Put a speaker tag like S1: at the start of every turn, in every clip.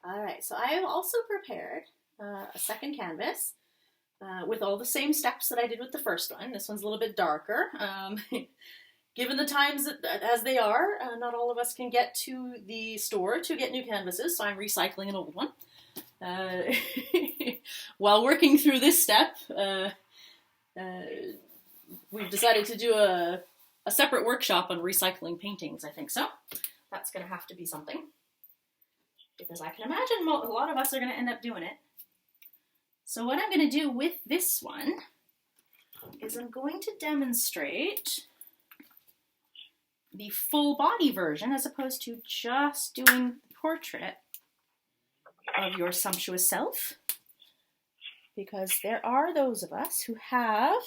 S1: All right, so I have also prepared a second canvas with all the same steps that I did with the first one. This one's a little bit darker. Given the times as they are, not all of us can get to the store to get new canvases, so I'm recycling an old one. While working through this step, we've decided to do a separate workshop on recycling paintings, I think so. That's going to have to be something, because I can imagine a lot of us are going to end up doing it. So what I'm going to do with this one is I'm going to demonstrate the full body version as opposed to just doing the portrait of your sumptuous self, because there are those of us who have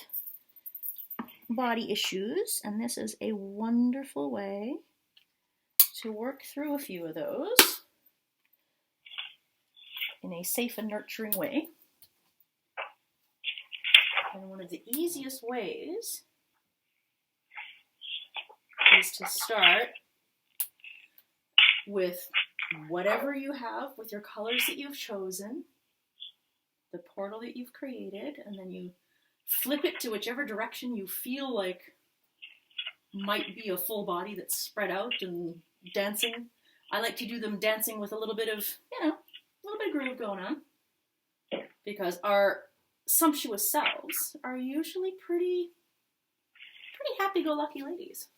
S1: body issues, and this is a wonderful way to work through a few of those in a safe and nurturing way. And one of the easiest ways is to start with whatever you have with your colors that you've chosen, the portal that you've created, and then you flip it to whichever direction you feel like might be a full body that's spread out and dancing. I like to do them dancing with a little bit of, a little bit of groove going on, because our sumptuous selves are usually pretty happy-go-lucky ladies.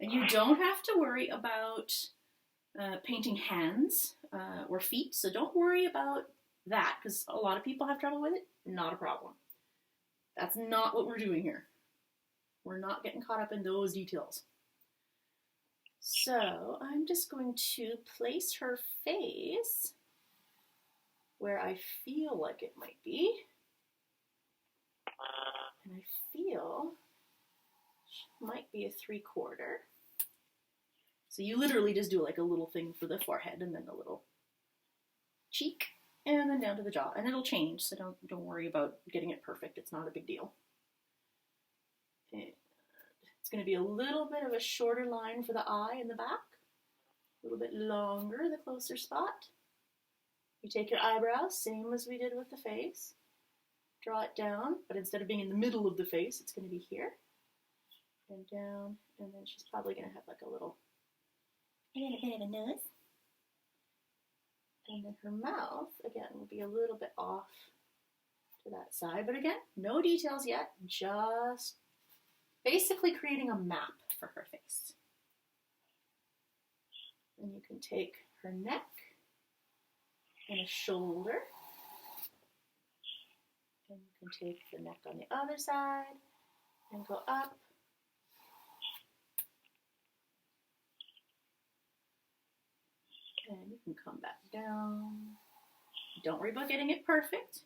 S1: And you don't have to worry about painting hands or feet, so don't worry about that, because a lot of people have trouble with it. Not a problem. That's not what we're doing here. We're not getting caught up in those details. So I'm just going to place her face where I feel like it might be. And I feel she might be a 3/4. So you literally just do like a little thing for the forehead, and then a little cheek, and then down to the jaw. And it'll change, so don't worry about getting it perfect. It's not a big deal. And it's going to be a little bit of a shorter line for the eye in the back. A little bit longer, the closer spot. You take your eyebrows, same as we did with the face. Draw it down, but instead of being in the middle of the face, it's going to be here. And down, and then she's probably going to have like a little bit of a nose. And then her mouth, again, will be a little bit off to that side. But again, no details yet, just basically creating a map for her face. And you can take her neck and a shoulder. And you can take the neck on the other side and go up. And you can come back down. Don't worry about getting it perfect.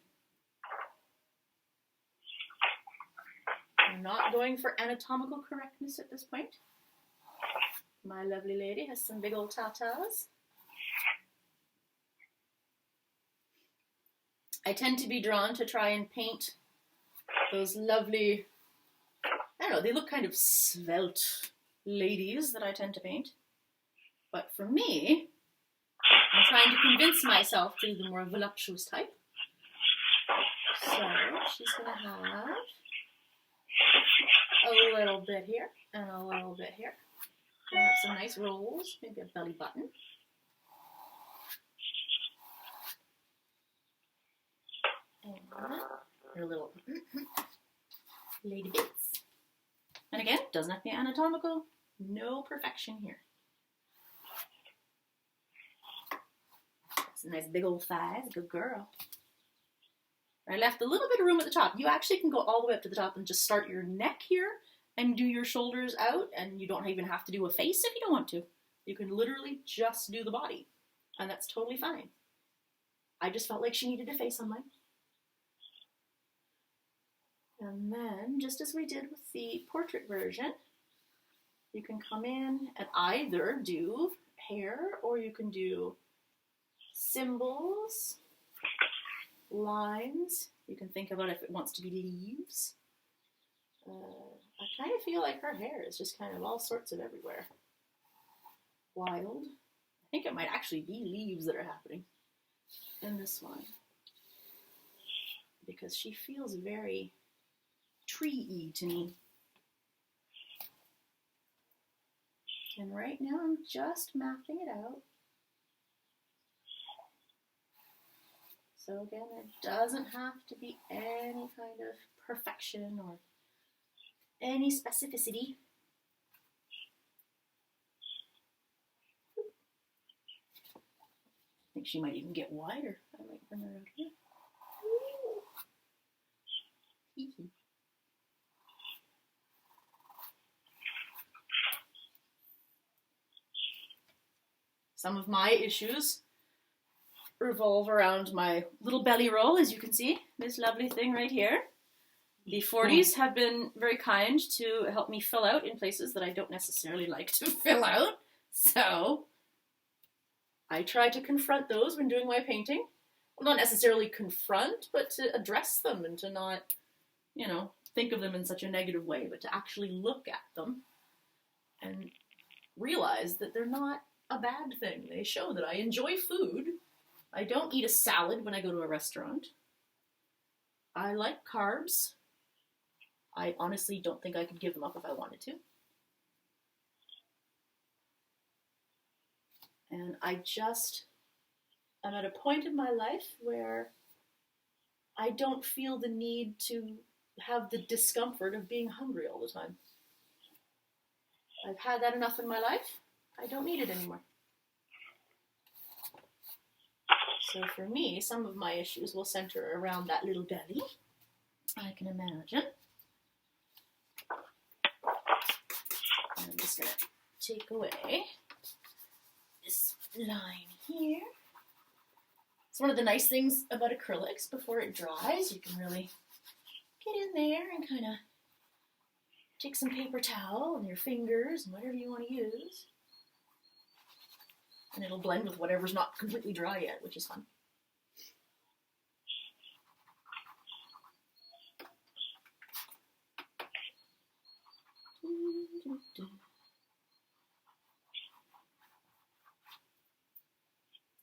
S1: I'm not going for anatomical correctness at this point. My lovely lady has some big old tatas. I tend to be drawn to try and paint those lovely, I don't know, they look kind of svelte ladies that I tend to paint. But for me, I'm trying to convince myself to do the more voluptuous type. So she's going to have a little bit here and a little bit here. Gonna have some nice rolls, maybe a belly button. And her little lady bits. And again, doesn't have to be anatomical. No perfection here. Some nice big old thighs, good girl. I left a little bit of room at the top. You actually can go all the way up to the top and just start your neck here and do your shoulders out, and you don't even have to do a face if you don't want to. You can literally just do the body, and that's totally fine. I just felt like she needed a face on mine. And then, just as we did with the portrait version, you can come in and either do hair, or you can do symbols, lines. You can think about if it wants to be leaves. I kind of feel like her hair is just kind of all sorts of everywhere. Wild. I think it might actually be leaves that are happening in this one, because she feels very tree-y to me. And right now I'm just mapping it out. So again, there doesn't have to be any kind of perfection or any specificity. I think she might even get wider. I might bring her out here. Some of my issues revolve around my little belly roll, as you can see, this lovely thing right here. The 40s have been very kind to help me fill out in places that I don't necessarily like to fill out. So I try to confront those when doing my painting. Well, not necessarily confront, but to address them and to not, you know, think of them in such a negative way, but to actually look at them and realize that they're not a bad thing. They show that I enjoy food. I don't eat a salad when I go to a restaurant. I like carbs. I honestly don't think I could give them up if I wanted to. And I'm at a point in my life where I don't feel the need to have the discomfort of being hungry all the time. I've had that enough in my life. I don't need it anymore. So for me, some of my issues will center around that little belly, I can imagine. And I'm just going to take away this line here. It's one of the nice things about acrylics. Before it dries, you can really get in there and kind of take some paper towel and your fingers and whatever you want to use. And it'll blend with whatever's not completely dry yet, which is fun.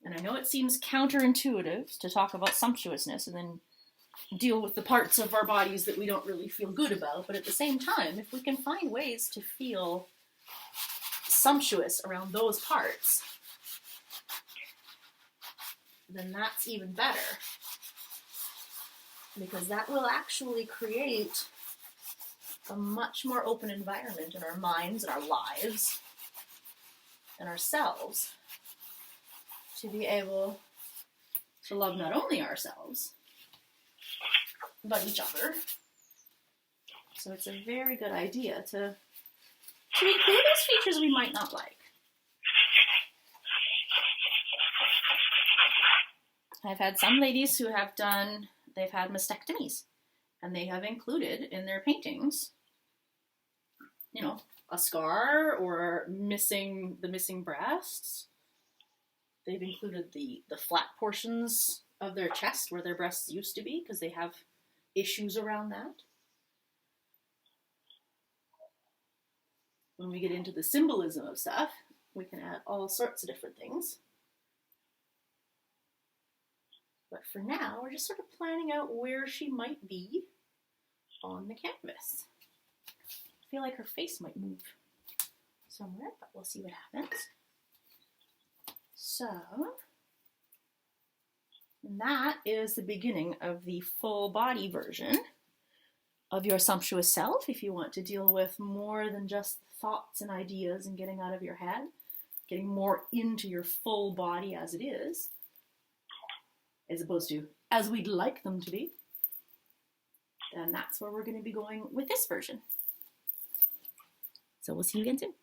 S1: And I know it seems counterintuitive to talk about sumptuousness and then deal with the parts of our bodies that we don't really feel good about, but at the same time, if we can find ways to feel sumptuous around those parts, then that's even better, because that will actually create a much more open environment in our minds and our lives and ourselves to be able to love not only ourselves, but each other. So it's a very good idea to include those features we might not like. I've had some ladies who have they've had mastectomies, and they have included in their paintings, you know, a scar or the missing breasts. They've included the flat portions of their chest where their breasts used to be, because they have issues around that. When we get into the symbolism of stuff, we can add all sorts of different things. But for now, we're just sort of planning out where she might be on the canvas. I feel like her face might move somewhere, but we'll see what happens. So, and that is the beginning of the full body version of your sumptuous self. If you want to deal with more than just thoughts and ideas and getting out of your head, getting more into your full body as it is, as opposed to as we'd like them to be, then that's where we're going to be going with this version. So we'll see you again soon.